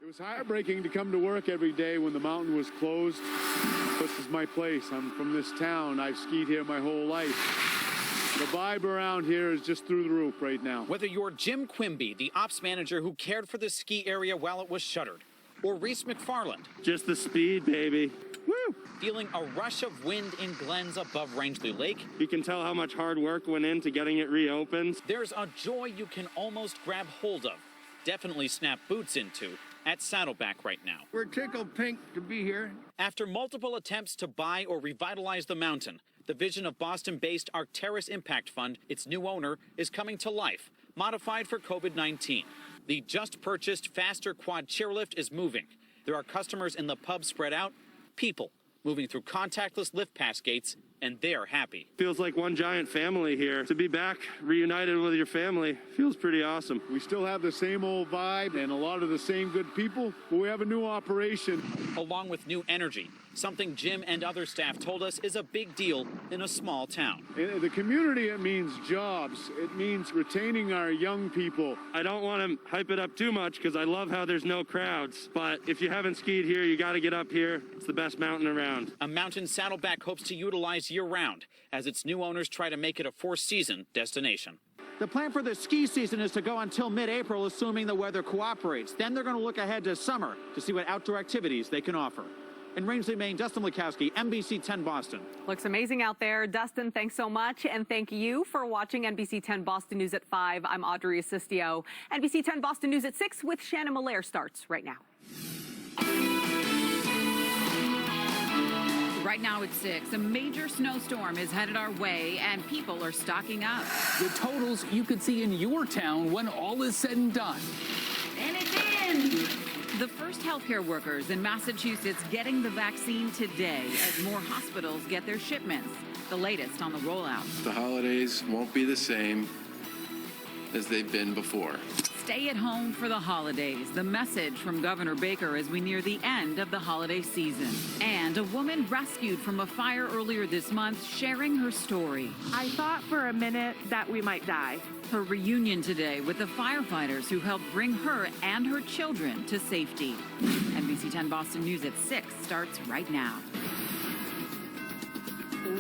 It was heartbreaking to come to work every day when the mountain was closed. This is my place. I'm from this town. I've skied here my whole life. The vibe around here is just through the roof right now. Whether you're Jim Quimby, the ops manager who cared for the ski area while it was shuttered, or Reese McFarland. Just the speed, baby. Woo! Feeling a rush of wind in glens above Rangeley Lake. You can tell how much hard work went into getting it reopened. There's a joy you can almost grab hold of. Definitely snap boots into at Saddleback right now. We're tickled pink to be here. After multiple attempts to buy or revitalize the mountain, the vision of Boston-based Arcturus Impact Fund, its new owner, is coming to life, modified for COVID-19. The just-purchased faster quad chairlift is moving. There are customers in the pub spread out, people moving through contactless lift pass gates, and they're happy. Feels like one giant family here. To be back reunited with your family feels pretty awesome. We still have the same old vibe and a lot of the same good people, but we have a new operation. Along with new energy, something Jim and other staff told us is a big deal in a small town. In the community, it means jobs. It means retaining our young people. I don't want to hype it up too much because I love how there's no crowds, but if you haven't skied here, you got to get up here. It's the best mountain around. A mountain Saddleback hopes to utilize year-round as its new owners try to make it a four-season destination. The plan for the ski season is to go until mid-April, assuming the weather cooperates. Then they're going to look ahead to summer to see what outdoor activities they can offer. In Rangeley, Maine, Dustin Wlodkowski, NBC 10 Boston. Looks amazing out there. Dustin, thanks so much. And thank you for watching NBC 10 Boston News at 5. I'm Audrey Asistio. NBC 10 Boston News at 6 with Shannon Mulaire starts right now. Right now at 6, a major snowstorm is headed our way, and people are stocking up. The totals you could see in your town when all is said and done. And it's in! The first healthcare workers in Massachusetts getting the vaccine today as more hospitals get their shipments. The latest on the rollout. The holidays won't be the same as they've been before. Stay at home for the holidays. The message from Governor Baker as we near the end of the holiday season. And a woman rescued from a fire earlier this month sharing her story. I thought for a minute that we might die. Her reunion today with the firefighters who helped bring her and her children to safety. NBC 10 Boston News at 6 starts right now.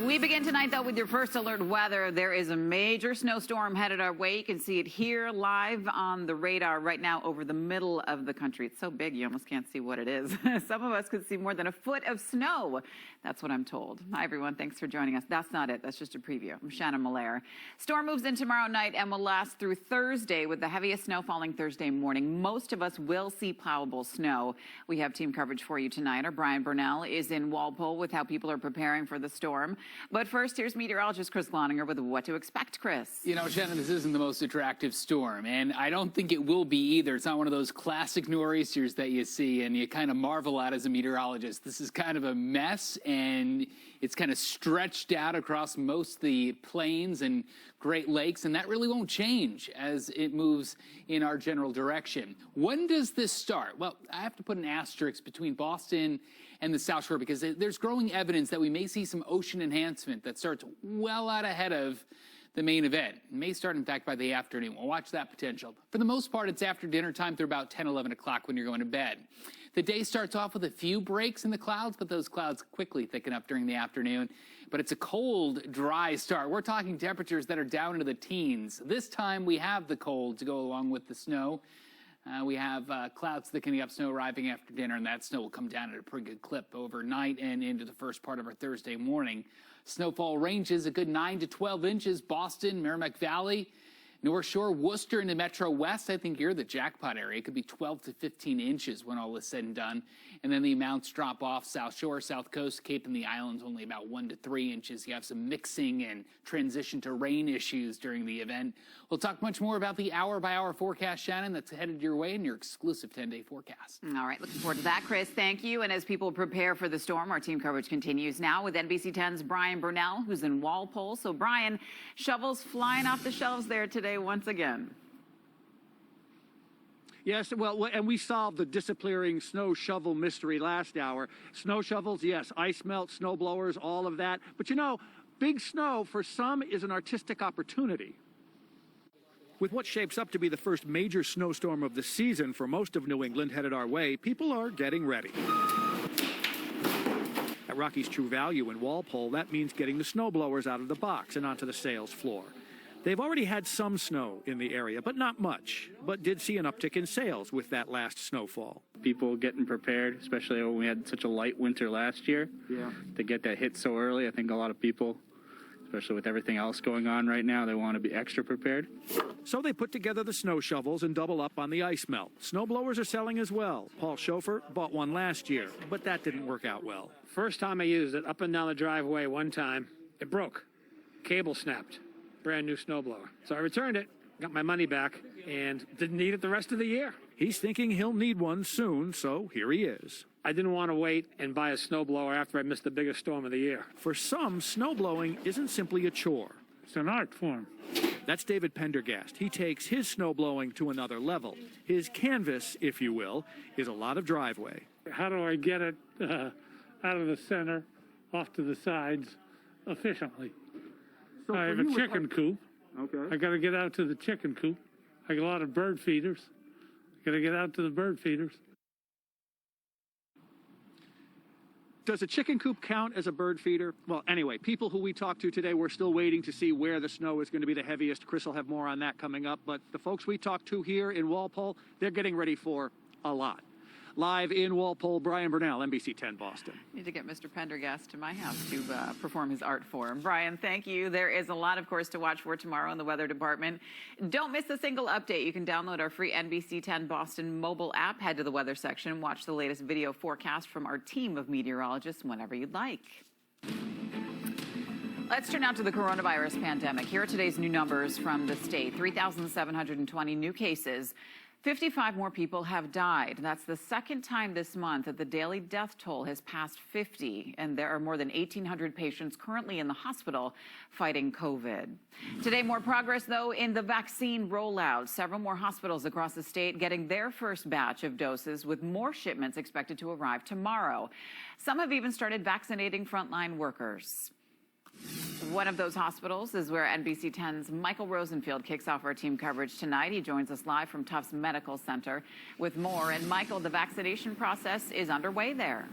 We begin tonight, though, with your first alert weather. There is a major snowstorm headed our way. You can see it here live on the radar right now over the middle of the country. It's so big you almost can't see what it is. Some of us could see more than a foot of snow. That's what I'm told. Hi, everyone. Thanks for joining us. That's not it. That's just a preview. I'm Shannon Mulaire. Storm moves in tomorrow night and will last through Thursday with the heaviest snow falling Thursday morning. Most of us will see plowable snow. We have team coverage for you tonight. Our Brian Burnell is in Walpole with how people are preparing for the storm. But first, here's meteorologist Chris Gloninger with what to expect, Chris. You know, Shannon, this isn't the most attractive storm, and I don't think it will be either. It's not one of those classic nor'easters that you see and you kind of marvel at as a meteorologist. This is kind of a mess, and it's kind of stretched out across most of the plains and Great Lakes, and that really won't change as it moves in our general direction. When does this start? Well, I have to put an asterisk between Boston and the South Shore because there's growing evidence that we may see some ocean enhancement that starts well out ahead of the main event. It may start, in fact, by the afternoon. We'll watch that potential. For the most part, it's after dinner time through about 10, 11 o'clock when you're going to bed. The day starts off with a few breaks in the clouds, but those clouds quickly thicken up during the afternoon. But it's a cold, dry start. We're talking temperatures that are down into the teens. This time we have the cold to go along with the snow. We have clouds thickening up, snow arriving after dinner, and that snow will come down at a pretty good clip overnight and into the first part of our Thursday morning. Snowfall ranges a good 9 to 12 inches. Boston, Merrimack Valley, North Shore, Worcester, and the Metro West. I think you're the jackpot area. It could be 12 to 15 inches when all is said and done. And then the amounts drop off. South Shore, South Coast, Cape and the Islands, only about 1 to 3 inches. You have some mixing and transition to rain issues during the event. We'll talk much more about the hour-by-hour forecast, Shannon, that's headed your way in your exclusive 10-day forecast. All right, looking forward to that, Chris. Thank you. And as people prepare for the storm, our team coverage continues now with NBC 10's Brian Burnell, who's in Walpole. So, Brian, shovels flying off the shelves there today once again. Yes, well, and we solved the disappearing snow shovel mystery last hour. Snow shovels, yes, ice melt, snow blowers, all of that. But you know, big snow for some is an artistic opportunity. With what shapes up to be the first major snowstorm of the season for most of New England headed our way, people are getting ready. At Rocky's True Value in Walpole, that means getting the snowblowers out of the box and onto the sales floor. They've already had some snow in the area, but not much, but did see an uptick in sales with that last snowfall. People getting prepared, especially when we had such a light winter last year. Yeah. To get that hit so early, I think a lot of people, especially with everything else going on right now, they want to be extra prepared. So they put together the snow shovels and double up on the ice melt. Snowblowers are selling as well. Paul Schofer bought one last year, but that didn't work out well. First time I used it, up and down the driveway one time, it broke. Cable snapped. Brand new snowblower. So I returned it, got my money back, and didn't need it the rest of the year. He's thinking he'll need one soon, so here he is. I didn't want to wait and buy a snowblower after I missed the biggest storm of the year. For some, snowblowing isn't simply a chore. It's an art form. That's David Pendergast. He takes his snowblowing to another level. His canvas, if you will, is a lot of driveway. How do I get it out of the center, off to the sides, efficiently? So I have a chicken coop. Okay. I got to get out to the chicken coop. I got a lot of bird feeders. Got to get out to the bird feeders. Does a chicken coop count as a bird feeder? Well, anyway, people who we talked to today, we're still waiting to see where the snow is going to be the heaviest. Chris will have more on that coming up. But the folks we talked to here in Walpole, they're getting ready for a lot. Live in Walpole, Brian Burnell, NBC 10 Boston. Need to get Mr. Pendergast to my house to perform his art form. Brian, thank you. There is a lot, of course, to watch for tomorrow in the weather department. Don't miss a single update. You can download our free NBC 10 Boston mobile app, head to the weather section, and watch the latest video forecast from our team of meteorologists whenever you'd like. Let's turn now to the coronavirus pandemic. Here are today's new numbers from the state. 3,720 new cases. 55 more people have died. That's the second time this month that the daily death toll has passed 50, and there are more than 1,800 patients currently in the hospital fighting COVID. Today, more progress, though, in the vaccine rollout. Several more hospitals across the state getting their first batch of doses, with more shipments expected to arrive tomorrow. Some have even started vaccinating frontline workers. One of those hospitals is where NBC 10's Michael Rosenfield kicks off our team coverage tonight. He joins us live from Tufts Medical Center with more. And Michael, the vaccination process is underway there.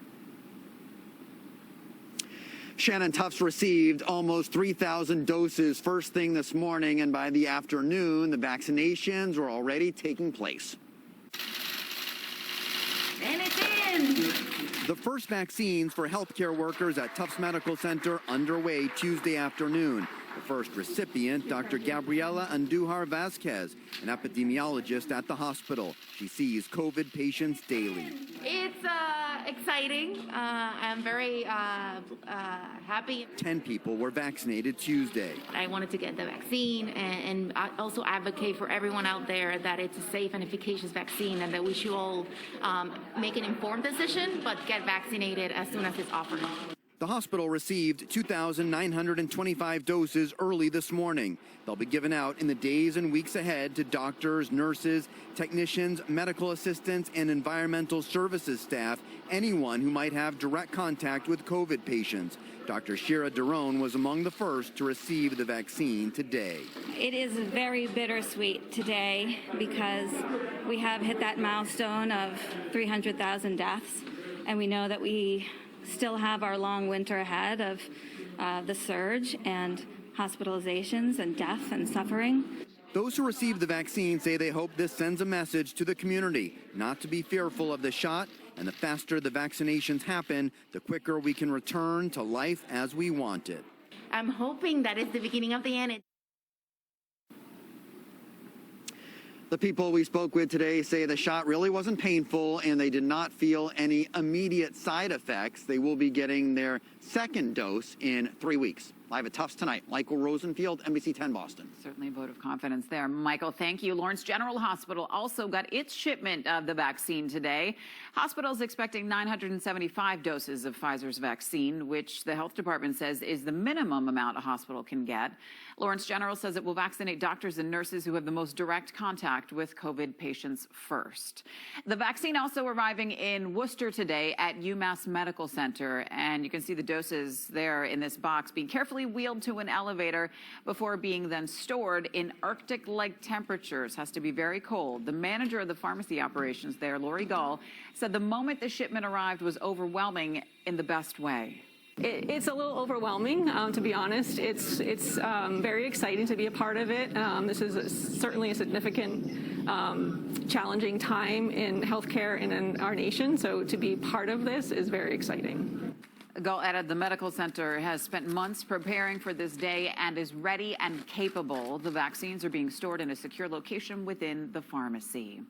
Shannon, Tufts received almost 3,000 doses first thing this morning, and by the afternoon, the vaccinations were already taking place. And it's in! The first vaccines for healthcare workers at Tufts Medical Center underway Tuesday afternoon. The first recipient, Dr. Gabriela Andujar Vasquez, an epidemiologist at the hospital. She sees COVID patients daily. It's exciting. I'm very happy. 10 people were vaccinated Tuesday. I wanted to get the vaccine and also advocate for everyone out there that it's a safe and efficacious vaccine, and that we should all make an informed decision, but get vaccinated as soon as it's offered. The hospital received 2,925 doses early this morning. They'll be given out in the days and weeks ahead to doctors, nurses, technicians, medical assistants, and environmental services staff, anyone who might have direct contact with COVID patients. Dr. Shira Daron was among the first to receive the vaccine today. It is very bittersweet today because we have hit that milestone of 300,000 deaths, and we know that we still have our long winter ahead of the surge and hospitalizations and death and suffering. Those who received the vaccine say they hope this sends a message to the community not to be fearful of the shot, and the faster the vaccinations happen, the quicker we can return to life as we want it. I'm hoping that it's the beginning of the end. The people we spoke with today say the shot really wasn't painful and they did not feel any immediate side effects. They will be getting their second dose in 3 weeks. Live at Tufts tonight, Michael Rosenfield, NBC 10 Boston. Certainly a vote of confidence there. Michael, thank you. Lawrence General Hospital also got its shipment of the vaccine today. Hospitals expecting 975 doses of Pfizer's vaccine, which the health department says is the minimum amount a hospital can get. Lawrence General says it will vaccinate doctors and nurses who have the most direct contact with COVID patients first. The vaccine also arriving in Worcester today at UMass Medical Center, and you can see the doses there in this box being carefully safely wheeled to an elevator before being then stored in Arctic-like temperatures. Has to be very cold. The manager of the pharmacy operations there, Lori Gall, said the moment the shipment arrived was overwhelming in the best way. It's a little overwhelming, to be honest. It's very exciting to be a part of it. This is certainly a significant, challenging time in healthcare and in our nation. So to be part of this is very exciting. Gall added the medical center has spent months preparing for this day and is ready and capable. The vaccines are being stored in a secure location within the pharmacy.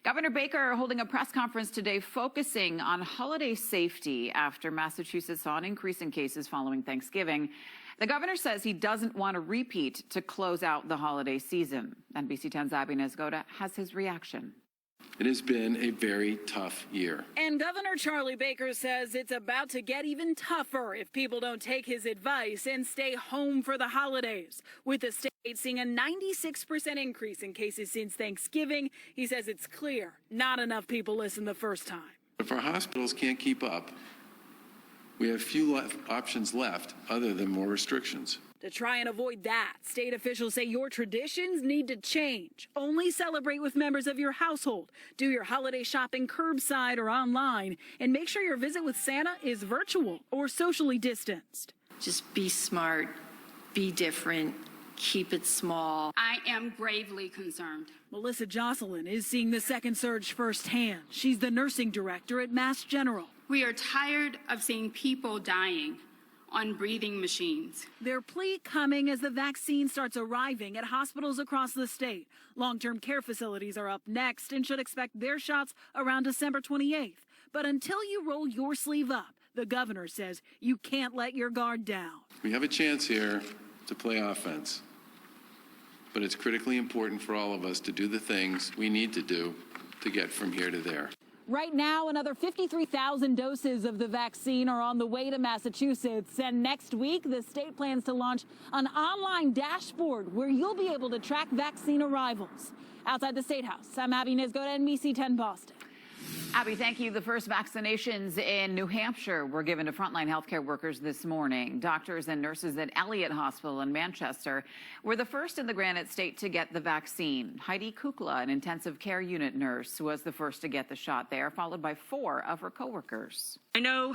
Governor Baker holding a press conference today focusing on holiday safety after Massachusetts saw an increase in cases following Thanksgiving. The governor says he doesn't want a repeat to close out the holiday season. NBC 10's Abbey Niezgoda has his reaction. It has been a very tough year. And Governor Charlie Baker says it's about to get even tougher if people don't take his advice and stay home for the holidays. With the state seeing a 96% increase in cases since Thanksgiving, he says it's clear not enough people listen the first time. If our hospitals can't keep up, we have few options left other than more restrictions. To try and avoid that, state officials say your traditions need to change. Only celebrate with members of your household. Do your holiday shopping curbside or online. And make sure your visit with Santa is virtual or socially distanced. Just be smart, be different, keep it small. I am gravely concerned. Melissa Jocelyn is seeing the second surge firsthand. She's the nursing director at Mass General. We are tired of seeing people dying on breathing machines. Their plea coming as the vaccine starts arriving at hospitals across the state. Long-term care facilities are up next and should expect their shots around December 28th. But until you roll your sleeve up, the governor says you can't let your guard down. We have a chance here to play offense, but it's critically important for all of us to do the things we need to do to get from here to there. Right now, another 53,000 doses of the vaccine are on the way to Massachusetts. And next week, the state plans to launch an online dashboard where you'll be able to track vaccine arrivals. Outside the State House, I'm Abbey Niezgoda, NBC 10 Boston. Abby, thank you. The first vaccinations in New Hampshire were given to frontline healthcare workers this morning. Doctors and nurses at Elliott Hospital in Manchester were the first in the Granite State to get the vaccine. Heidi Kukla, an intensive care unit nurse, was the first to get the shot there, followed by 4 of her coworkers. I know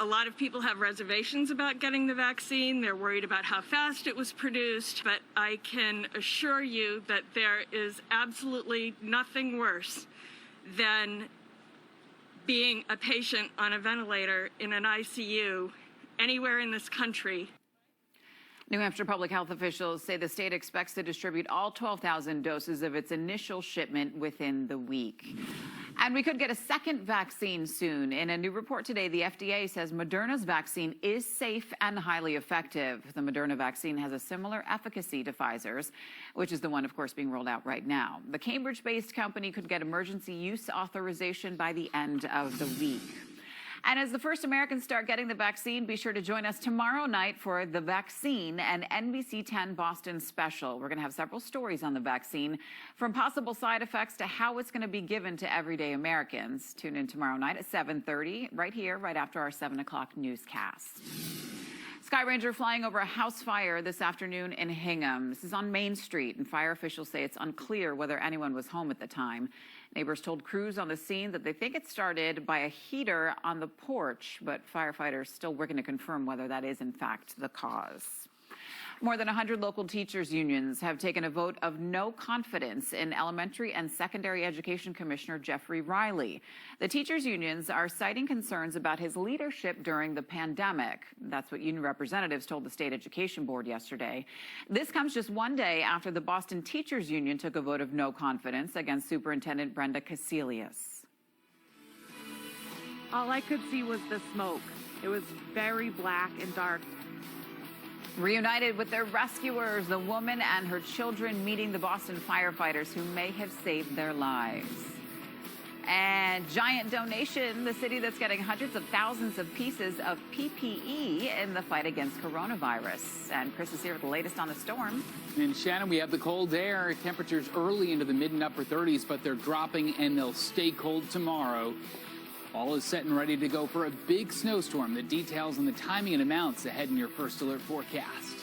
a lot of people have reservations about getting the vaccine. They're worried about how fast it was produced, but I can assure you that there is absolutely nothing worse than being a patient on a ventilator in an ICU anywhere in this country. New Hampshire public health officials say the state expects to distribute all 12,000 doses of its initial shipment within the week. And we could get a second vaccine soon. In a new report today, the FDA says Moderna's vaccine is safe and highly effective. The Moderna vaccine has a similar efficacy to Pfizer's, which is the one, of course, being rolled out right now. The Cambridge-based company could get emergency use authorization by the end of the week. And as the first Americans start getting the vaccine, be sure to join us tomorrow night for The Vaccine, an NBC 10 Boston special. We're going to have several stories on the vaccine, from possible side effects to how it's going to be given to everyday Americans. Tune in tomorrow night at 7:30, right here, right after our 7 o'clock newscast. Sky Ranger flying over a house fire this afternoon in Hingham. This is on Main Street, and fire officials say it's unclear whether anyone was home at the time. Neighbors told crews on the scene that they think it started by a heater on the porch, but firefighters still working to confirm whether that is, in fact, the cause. More than 100 local teachers' unions have taken a vote of no confidence in Elementary and Secondary Education Commissioner Jeffrey Riley. The teachers' unions are citing concerns about his leadership during the pandemic. That's what union representatives told the State Education Board yesterday. This comes just one day after the Boston Teachers Union took a vote of no confidence against Superintendent Brenda Casilius. All I could see was the smoke. It was very black and dark. Reunited with their rescuers, the woman and her children meeting the Boston firefighters who may have saved their lives. And giant donation, the city that's getting hundreds of thousands of pieces of PPE in the fight against coronavirus. And Chris is here with the latest on the storm. And Shannon, we have the cold air. Temperatures early into the mid and upper 30s, but they're dropping and they'll stay cold tomorrow. All is set and ready to go for a big snowstorm. The details and the timing and amounts ahead in your First Alert forecast.